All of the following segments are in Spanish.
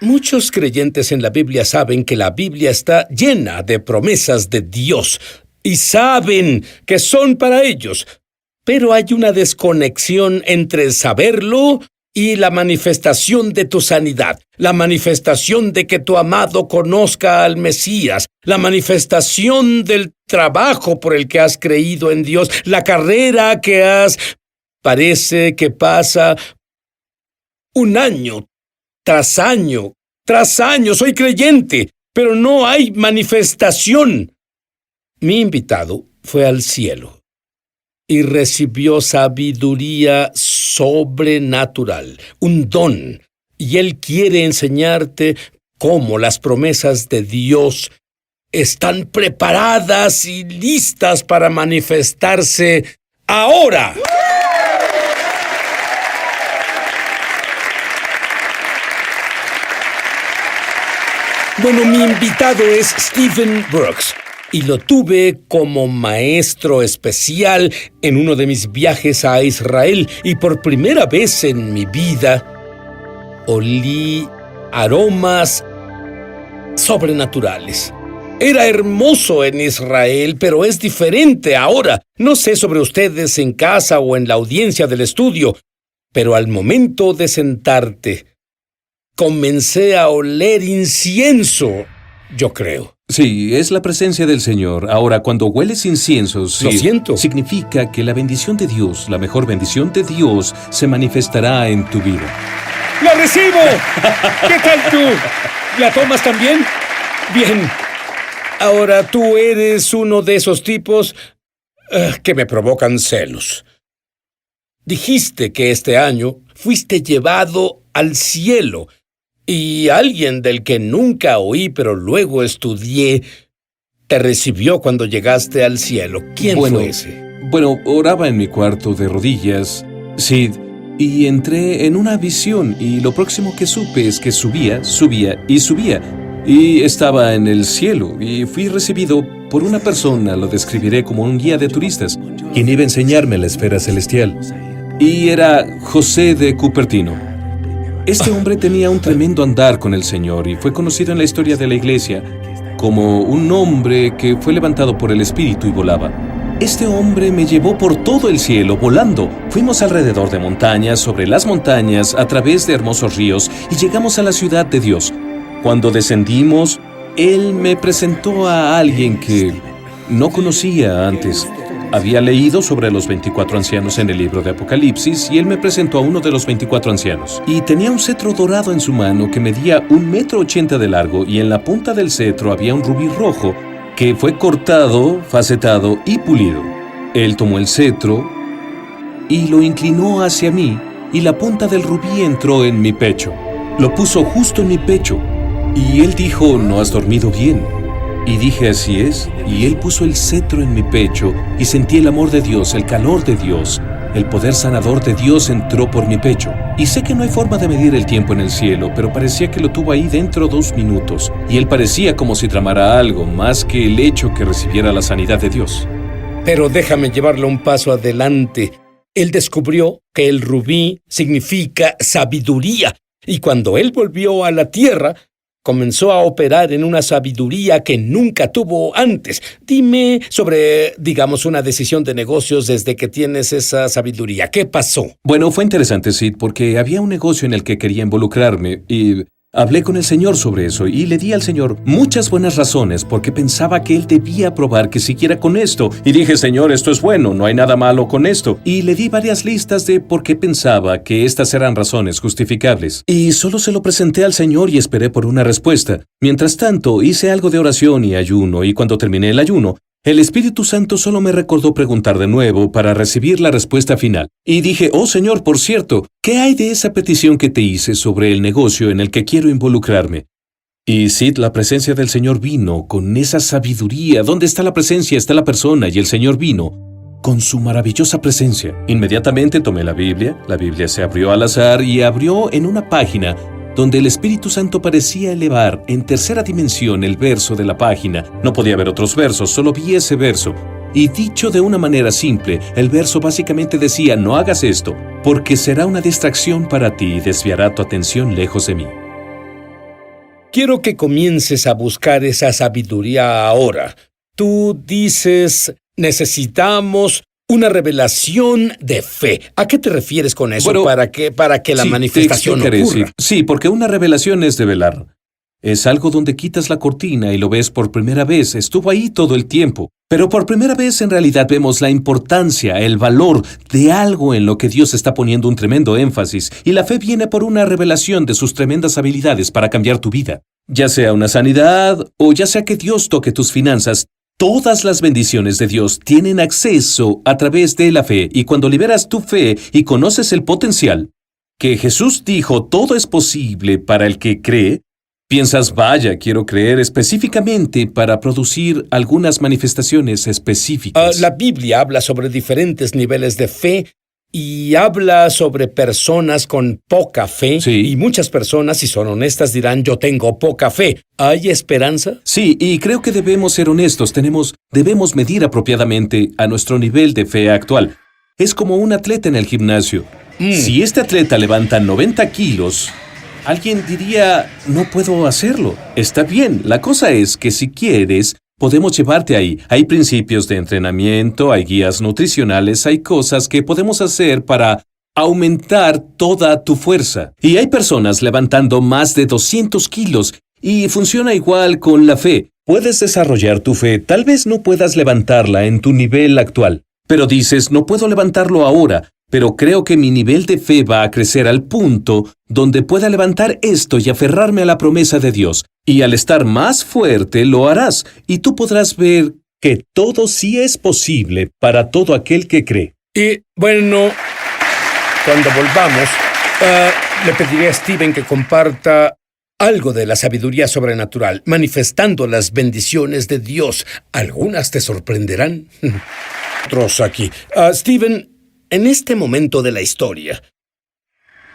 Muchos creyentes en la Biblia saben que la Biblia está llena de promesas de Dios y saben que son para ellos. Pero hay una desconexión entre saberlo y la manifestación de tu sanidad, la manifestación de que tu amado conozca al Mesías, la manifestación del trabajo por el que has creído en Dios, la carrera que has... Parece que pasa un año tras año, soy creyente, pero no hay manifestación. Mi invitado fue al cielo y recibió sabiduría sobrenatural, un don, y él quiere enseñarte cómo las promesas de Dios están preparadas y listas para manifestarse ahora. Bueno, mi invitado es Stephen Brooks, y lo tuve como maestro especial en uno de mis viajes a Israel, y por primera vez en mi vida olí aromas sobrenaturales. Era hermoso en Israel, pero es diferente ahora. No sé sobre ustedes en casa o en la audiencia del estudio, pero al momento de sentarte, comencé a oler incienso, yo creo. Sí, es la presencia del Señor. Ahora, cuando hueles incienso, sí, Lo siento. significa que la bendición de Dios, la mejor bendición de Dios, se manifestará en tu vida. ¡La recibo! ¿Qué tal tú? ¿La tomas también? Bien. Ahora, tú eres uno de esos tipos que me provocan celos. Dijiste que este año fuiste llevado al cielo. Y alguien del que nunca oí, pero luego estudié, te recibió cuando llegaste al cielo. ¿Quién fue ese? Bueno, oraba en mi cuarto de rodillas, Sid, y entré en una visión, y lo próximo que supe es que subía, y estaba en el cielo, y fui recibido por una persona, lo describiré como un guía de turistas, quien iba a enseñarme la esfera celestial, y era José de Cupertino. Este hombre tenía un tremendo andar con el Señor y fue conocido en la historia de la iglesia como un hombre que fue levantado por el Espíritu y volaba. Este hombre me llevó por todo el cielo volando. Fuimos alrededor de montañas, sobre las montañas, a través de hermosos ríos y llegamos a la ciudad de Dios. Cuando descendimos, él me presentó a alguien que no conocía antes. Había leído sobre los 24 ancianos en el libro de Apocalipsis y él me presentó a uno de los 24 ancianos. Y tenía un cetro dorado en su mano que medía 1,80 m de largo y en la punta del cetro había un rubí rojo que fue cortado, facetado y pulido. Él tomó el cetro y lo inclinó hacia mí y la punta del rubí entró en mi pecho. Lo puso justo en mi pecho y él dijo, ¿no has dormido bien? Y dije, así es, y él puso el cetro en mi pecho y sentí el amor de Dios, el calor de Dios. El poder sanador de Dios entró por mi pecho. Y sé que no hay forma de medir el tiempo en el cielo, pero parecía que lo tuvo ahí dentro 2 minutos. Y él parecía como si tramara algo, más que el hecho que recibiera la sanidad de Dios. Pero déjame llevarlo un paso adelante. Él descubrió que el rubí significa sabiduría. Y cuando él volvió a la tierra, comenzó a operar en una sabiduría que nunca tuvo antes. Dime sobre, digamos, una decisión de negocios desde que tienes esa sabiduría. ¿Qué pasó? Bueno, fue interesante, Sid, porque había un negocio en el que quería involucrarme y hablé con el Señor sobre eso y le di al Señor muchas buenas razones porque pensaba que Él debía probar que siguiera con esto. Y dije, Señor, esto es bueno, no hay nada malo con esto. Y le di varias listas de por qué pensaba que estas eran razones justificables. Y solo se lo presenté al Señor y esperé por una respuesta. Mientras tanto, hice algo de oración y ayuno, y cuando terminé el ayuno, el Espíritu Santo solo me recordó preguntar de nuevo para recibir la respuesta final. Y dije, oh Señor, por cierto, ¿qué hay de esa petición que te hice sobre el negocio en el que quiero involucrarme? Y Sid, la presencia del Señor vino con esa sabiduría. ¿Dónde está la presencia? Está la persona, y el Señor vino con su maravillosa presencia. Inmediatamente tomé la Biblia se abrió al azar y abrió en una página donde el Espíritu Santo parecía elevar en tercera dimensión el verso de la página. No podía ver otros versos, solo vi ese verso. Y dicho de una manera simple, el verso básicamente decía, no hagas esto, porque será una distracción para ti y desviará tu atención lejos de mí. quiero que comiences a buscar esa sabiduría ahora. Tú dices, necesitamos una revelación de fe. ¿A qué te refieres con eso? Bueno, para que la sí, manifestación te explicaré, ocurra. sí, porque una revelación es de velar. Es algo donde quitas la cortina y lo ves por primera vez. Estuvo ahí todo el tiempo. Pero por primera vez en realidad vemos la importancia, el valor de algo en lo que Dios está poniendo un tremendo énfasis. Y la fe viene por una revelación de sus tremendas habilidades para cambiar tu vida. Ya sea una sanidad o ya sea que Dios toque tus finanzas. Todas las bendiciones de Dios tienen acceso a través de la fe. Y cuando liberas tu fe y conoces el potencial, que Jesús dijo todo es posible para el que cree, piensas, vaya, quiero creer específicamente para producir algunas manifestaciones específicas. La Biblia habla sobre diferentes niveles de fe y habla sobre personas con poca fe. Sí. Y muchas personas, si son honestas, dirán, yo tengo poca fe. ¿Hay esperanza? Sí, y creo que debemos ser honestos. Debemos medir apropiadamente a nuestro nivel de fe actual. Es como un atleta en el gimnasio. Si este atleta levanta 90 kilos, alguien diría, no puedo hacerlo. Está bien, la cosa es que si quieres, podemos llevarte ahí. Hay principios de entrenamiento, hay guías nutricionales, hay cosas que podemos hacer para aumentar toda tu fuerza. Y hay personas levantando más de 200 kilos y funciona igual con la fe. Puedes desarrollar tu fe, tal vez no puedas levantarla en tu nivel actual, pero dices, no puedo levantarlo ahora, pero creo que mi nivel de fe va a crecer al punto donde pueda levantar esto y aferrarme a la promesa de Dios. Y al estar más fuerte lo harás, y tú podrás ver que todo sí es posible para todo aquel que cree. Y bueno, cuando volvamos, le pediré a Steven que comparta algo de la sabiduría sobrenatural, manifestando las bendiciones de Dios. Algunas te sorprenderán. Otros aquí. Steven, en este momento de la historia,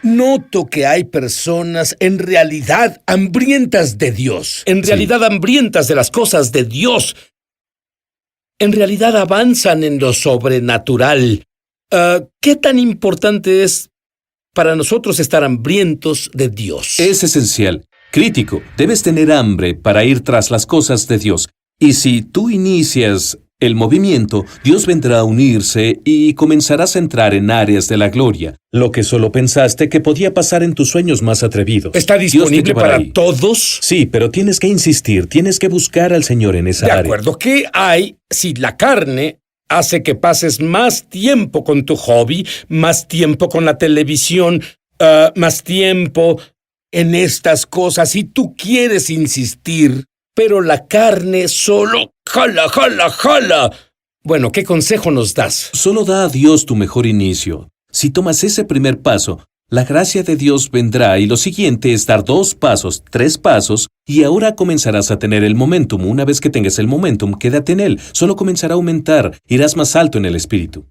noto que hay personas en realidad hambrientas de Dios, en realidad hambrientas de las cosas de Dios, en realidad avanzan en lo sobrenatural. ¿Qué tan importante es para nosotros estar hambrientos de Dios? Es esencial, crítico. Debes tener hambre para ir tras las cosas de Dios. Y si tú inicias el movimiento, Dios vendrá a unirse y comenzarás a entrar en áreas de la gloria, lo que solo pensaste que podía pasar en tus sueños más atrevidos. ¿Está disponible para ahí. todos? Sí, pero tienes que insistir, tienes que buscar al Señor en esa área. De acuerdo. ¿Qué hay si la carne hace que pases más tiempo con tu hobby, más tiempo con la televisión, más tiempo en estas cosas y tú quieres insistir, pero la carne solo jala? Bueno, ¿qué consejo nos das? Solo da a Dios tu mejor inicio. Si tomas ese primer paso, la gracia de Dios vendrá y lo siguiente es dar 2 pasos, 3 pasos, y ahora comenzarás a tener el momentum. Una vez que tengas el momentum, quédate en él. Solo comenzará a aumentar, irás más alto en el espíritu.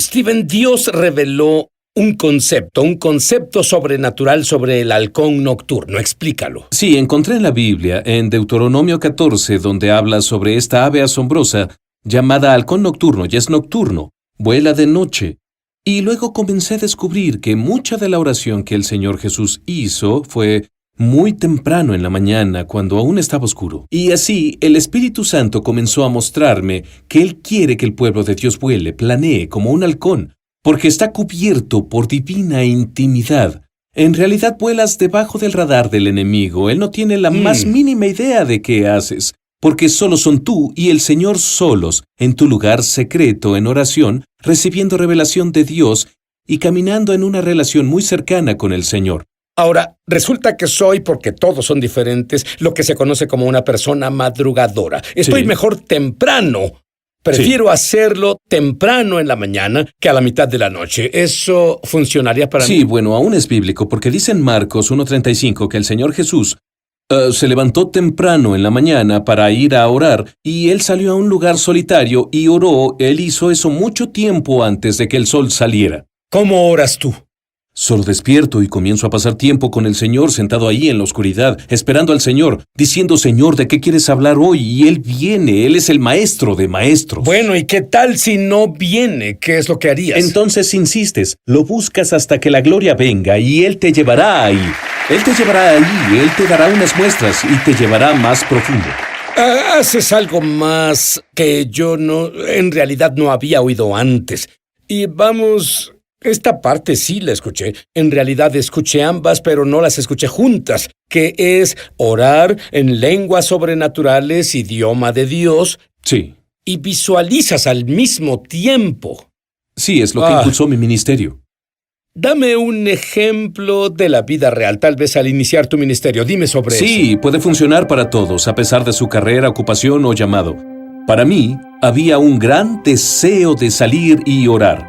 Steven, Dios reveló un concepto sobrenatural sobre el halcón nocturno. Explícalo. Sí, encontré en la Biblia, en Deuteronomio 14, donde habla sobre esta ave asombrosa llamada halcón nocturno, y es nocturno, vuela de noche. Y luego comencé a descubrir que mucha de la oración que el Señor Jesús hizo fue muy temprano en la mañana, cuando aún estaba oscuro. Y así, el Espíritu Santo comenzó a mostrarme que Él quiere que el pueblo de Dios vuele, planee como un halcón, porque está cubierto por divina intimidad. En realidad vuelas debajo del radar del enemigo. Él no tiene la más mínima idea de qué haces, porque solo son tú y el Señor solos, en tu lugar secreto en oración, recibiendo revelación de Dios y caminando en una relación muy cercana con el Señor. Ahora, resulta que soy, porque todos son diferentes, lo que se conoce como una persona madrugadora. Estoy mejor temprano. Prefiero hacerlo temprano en la mañana que a la mitad de la noche. ¿Eso funcionaría para mí? Sí, bueno, aún es bíblico, porque dice en Marcos 1:35 que el Señor Jesús se levantó temprano en la mañana para ir a orar, y Él salió a un lugar solitario y oró. Él hizo eso mucho tiempo antes de que el sol saliera. ¿Cómo oras tú? Solo despierto y comienzo a pasar tiempo con el Señor sentado ahí en la oscuridad, esperando al Señor, diciendo, Señor, ¿de qué quieres hablar hoy? Y Él viene, Él es el maestro de maestros. Bueno, ¿y qué tal si no viene? ¿Qué es lo que harías? Entonces insistes, lo buscas hasta que la gloria venga y Él te llevará ahí. Él te llevará ahí, Él te dará unas muestras y te llevará más profundo. Haces algo más que yo en realidad no había oído antes. Y vamos, esta parte sí la escuché. En realidad escuché ambas, pero no las escuché juntas, que es orar en lenguas sobrenaturales, idioma de Dios. Sí. Y visualizas al mismo tiempo. Sí, es lo que impulsó mi ministerio. Dame un ejemplo de la vida real, tal vez al iniciar tu ministerio. Dime sobre eso. Sí, puede funcionar para todos, a pesar de su carrera, ocupación o llamado. Para mí, había un gran deseo de salir y orar.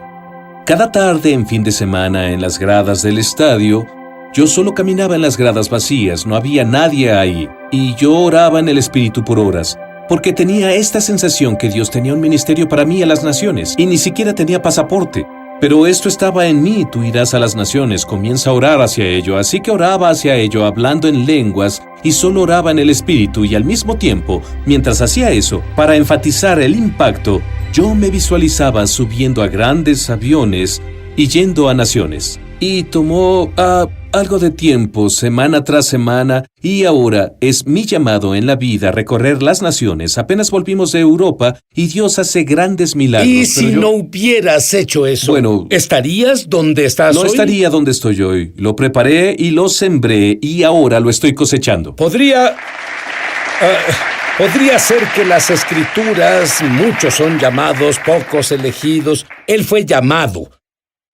Cada tarde en fin de semana en las gradas del estadio, yo solo caminaba en las gradas vacías, no había nadie ahí, y yo oraba en el Espíritu por horas, porque tenía esta sensación que Dios tenía un ministerio para mí a las naciones, y ni siquiera tenía pasaporte. Pero esto estaba en mí, tú irás a las naciones, comienza a orar hacia ello. Así que oraba hacia ello, hablando en lenguas, y solo oraba en el Espíritu, y al mismo tiempo, mientras hacía eso, para enfatizar el impacto, yo me visualizaba subiendo a grandes aviones y yendo a naciones. Y tomó algo de tiempo, semana tras semana, y ahora es mi llamado en la vida recorrer las naciones. Apenas volvimos de Europa y Dios hace grandes milagros. Y si no hubieras hecho eso, bueno, ¿estarías donde estás hoy? No estaría donde estoy hoy. Lo preparé y lo sembré y ahora lo estoy cosechando. Podría ser que las Escrituras, muchos son llamados, pocos elegidos. Él fue llamado.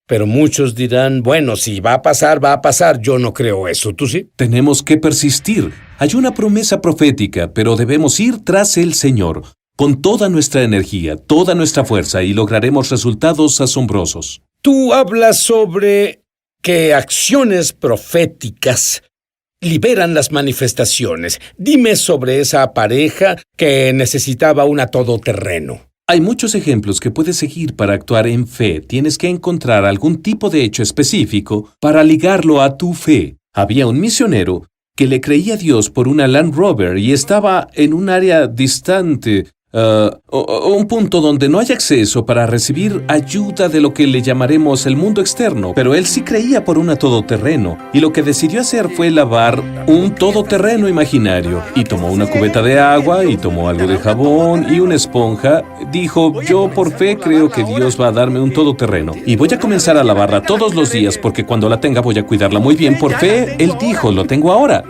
Pero muchos dirán, bueno, si va a pasar, va a pasar. Yo no creo eso, ¿tú sí? Tenemos que persistir. Hay una promesa profética, pero debemos ir tras el Señor, con toda nuestra energía, toda nuestra fuerza, y lograremos resultados asombrosos. Tú hablas sobre que acciones proféticas liberan las manifestaciones. Dime sobre esa pareja que necesitaba una todoterreno. Hay muchos ejemplos que puedes seguir para actuar en fe. Tienes que encontrar algún tipo de hecho específico para ligarlo a tu fe. Había un misionero que le creía a Dios por una Land Rover y estaba en un área distante, un punto donde no hay acceso para recibir ayuda de lo que le llamaremos el mundo externo, pero él sí creía por una todoterreno, y lo que decidió hacer fue lavar un todoterreno imaginario, y tomó una cubeta de agua, y tomó algo de jabón, y una esponja. Dijo, yo por fe creo que Dios va a darme un todoterreno, y voy a comenzar a lavarla todos los días, porque cuando la tenga voy a cuidarla muy bien. Por fe, él dijo, lo tengo ahora.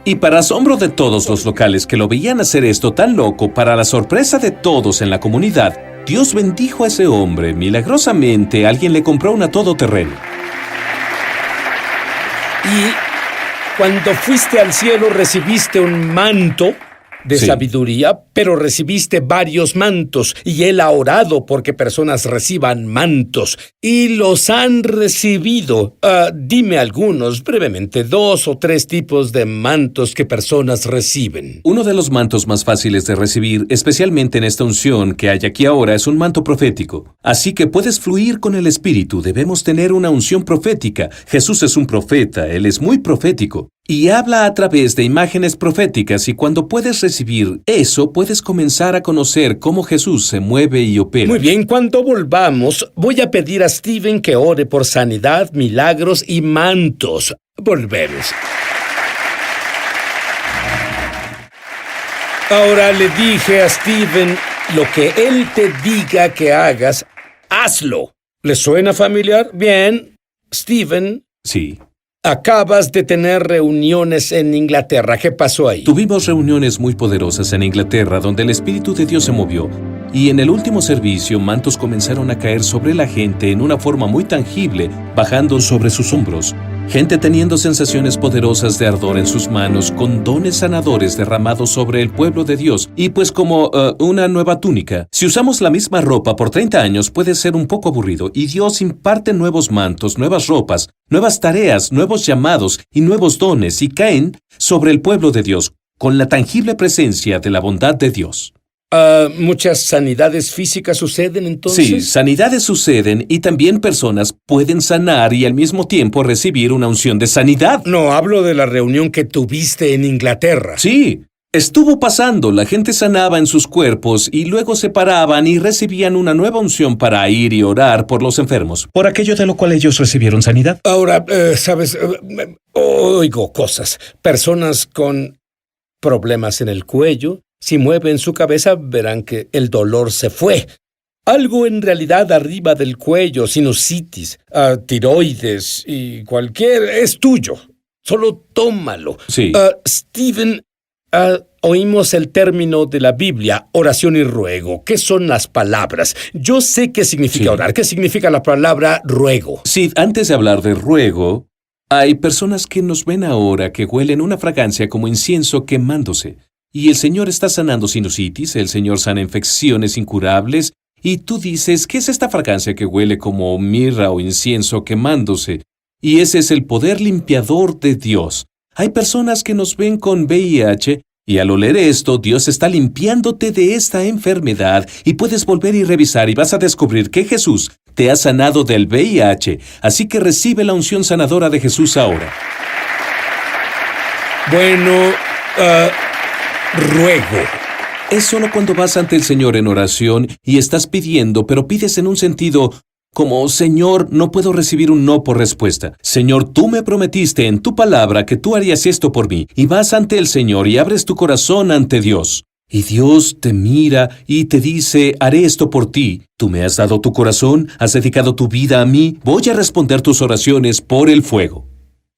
Y para asombro de todos los locales que lo veían hacer esto tan loco, para la sorpresa de todos en la comunidad, Dios bendijo a ese hombre. Milagrosamente, alguien le compró una todoterreno. Y cuando fuiste al cielo recibiste un manto de sabiduría, pero recibiste varios mantos, y Él ha orado porque personas reciban mantos, y los han recibido. Dime algunos, brevemente, 2 o 3 tipos de mantos que personas reciben. Uno de los mantos más fáciles de recibir, especialmente en esta unción que hay aquí ahora, es un manto profético. Así que puedes fluir con el Espíritu. Debemos tener una unción profética. Jesús es un profeta, Él es muy profético. Y habla a través de imágenes proféticas, y cuando puedes recibir eso, puedes comenzar a conocer cómo Jesús se mueve y opera. Muy bien, cuando volvamos, voy a pedir a Steven que ore por sanidad, milagros y mantos. Volvemos. Ahora le dije a Steven, lo que él te diga que hagas, hazlo. ¿Le suena familiar? Bien. Steven. Sí. Acabas de tener reuniones en Inglaterra. ¿Qué pasó ahí? Tuvimos reuniones muy poderosas en Inglaterra donde el Espíritu de Dios se movió. Y en el último servicio, mantos comenzaron a caer sobre la gente en una forma muy tangible, bajando sobre sus hombros. Gente teniendo sensaciones poderosas de ardor en sus manos, con dones sanadores derramados sobre el pueblo de Dios, y pues como una nueva túnica. Si usamos la misma ropa por 30 años puede ser un poco aburrido, y Dios imparte nuevos mantos, nuevas ropas, nuevas tareas, nuevos llamados y nuevos dones, y caen sobre el pueblo de Dios, con la tangible presencia de la bondad de Dios. ¿Muchas sanidades físicas suceden entonces? Sí, sanidades suceden y también personas pueden sanar y al mismo tiempo recibir una unción de sanidad. No, hablo de la reunión que tuviste en Inglaterra. Sí, estuvo pasando, la gente sanaba en sus cuerpos y luego se paraban y recibían una nueva unción para ir y orar por los enfermos, por aquello de lo cual ellos recibieron sanidad. Ahora, ¿sabes? Oigo cosas. Personas con problemas en el cuello, si mueven su cabeza verán que el dolor se fue. Algo en realidad arriba del cuello, sinusitis, tiroides y es tuyo. Solo tómalo. Sí. Stephen, oímos el término de la Biblia, oración y ruego. ¿Qué son las palabras? Yo sé qué significa orar. ¿Qué significa la palabra ruego? Sí, antes de hablar de ruego, hay personas que nos ven ahora que huelen una fragancia como incienso quemándose. Y el Señor está sanando sinusitis, el Señor sana infecciones incurables, y tú dices, ¿qué es esta fragancia que huele como mirra o incienso quemándose? Y ese es el poder limpiador de Dios. Hay personas que nos ven con VIH, y al oler esto, Dios está limpiándote de esta enfermedad, y puedes volver y revisar y vas a descubrir que Jesús te ha sanado del VIH, así que recibe la unción sanadora de Jesús ahora. Bueno, ruego. Es solo cuando vas ante el Señor en oración y estás pidiendo, pero pides en un sentido como, Señor, no puedo recibir un no por respuesta. Señor, tú me prometiste en tu palabra que tú harías esto por mí, y vas ante el Señor y abres tu corazón ante Dios. Y Dios te mira y te dice, haré esto por ti. Tú me has dado tu corazón, has dedicado tu vida a mí, voy a responder tus oraciones por el fuego.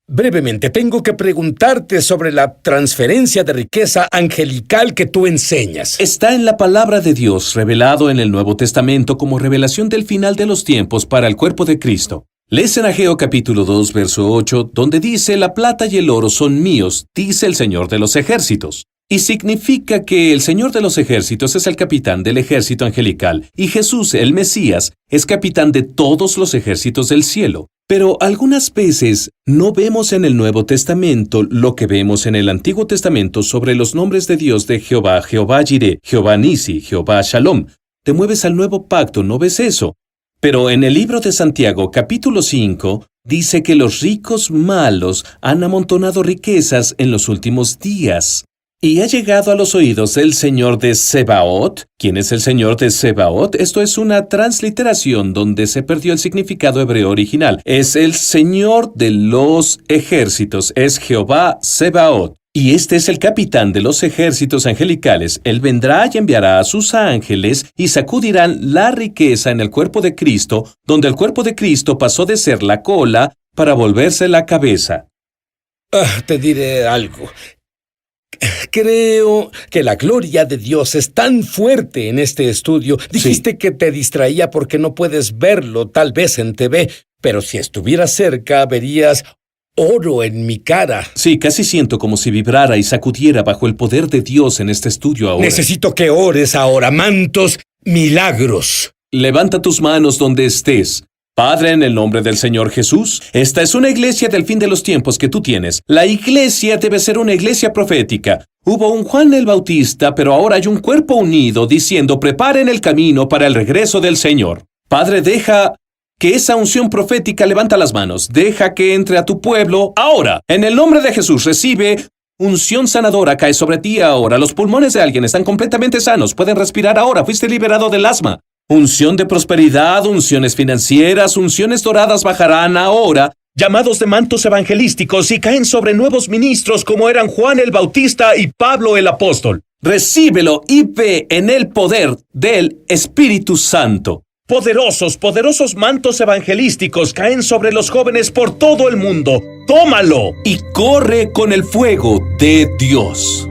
Brevemente, tengo que preguntarte sobre la transferencia de riqueza angelical que tú enseñas. Está en la palabra de Dios, revelado en el Nuevo Testamento como revelación del final de los tiempos para el cuerpo de Cristo. Lees en Ageo capítulo 2, verso 8, donde dice, la plata y el oro son míos, dice el Señor de los ejércitos. Y significa que el Señor de los ejércitos es el capitán del ejército angelical, y Jesús, el Mesías, es capitán de todos los ejércitos del cielo. Pero algunas veces no vemos en el Nuevo Testamento lo que vemos en el Antiguo Testamento sobre los nombres de Dios de Jehová, Jehová Jireh, Jehová Nisi, Jehová Shalom. Te mueves al Nuevo Pacto, no ves eso. Pero en el libro de Santiago, capítulo 5, dice que los ricos malos han amontonado riquezas en los últimos días. Y ha llegado a los oídos del Señor de Sebaot. ¿Quién es el Señor de Sebaot? Esto es una transliteración donde se perdió el significado hebreo original. Es el Señor de los ejércitos, es Jehová Sebaot. Y este es el capitán de los ejércitos angelicales. Él vendrá y enviará a sus ángeles y sacudirán la riqueza en el cuerpo de Cristo, donde el cuerpo de Cristo pasó de ser la cola para volverse la cabeza. Te diré algo. Creo que la gloria de Dios es tan fuerte en este estudio. Dijiste que te distraía porque no puedes verlo, tal vez en TV, pero si estuvieras cerca verías oro en mi cara. Sí, casi siento como si vibrara y sacudiera bajo el poder de Dios en este estudio ahora. Necesito que ores ahora, mantos, milagros. Levanta tus manos donde estés. Padre, en el nombre del Señor Jesús, esta es una iglesia del fin de los tiempos que tú tienes. La iglesia debe ser una iglesia profética. Hubo un Juan el Bautista, pero ahora hay un cuerpo unido diciendo, preparen el camino para el regreso del Señor. Padre, deja que esa unción profética levanta las manos. Deja que entre a tu pueblo ahora. En el nombre de Jesús, recibe unción sanadora, cae sobre ti ahora. Los pulmones de alguien están completamente sanos. Pueden respirar ahora. Fuiste liberado del asma. Unción de prosperidad, unciones financieras, unciones doradas bajarán ahora, llamados de mantos evangelísticos y caen sobre nuevos ministros como eran Juan el Bautista y Pablo el apóstol. Recíbelo y ve en el poder del Espíritu Santo. Poderosos mantos evangelísticos caen sobre los jóvenes por todo el mundo. ¡Tómalo! Y corre con el fuego de Dios.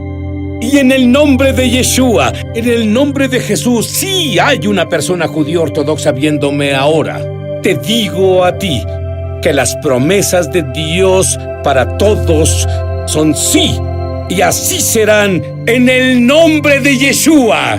Y en el nombre de Yeshua, en el nombre de Jesús, sí hay una persona judía ortodoxa viéndome ahora. Te digo a ti que las promesas de Dios para todos son sí, y así serán en el nombre de Yeshua.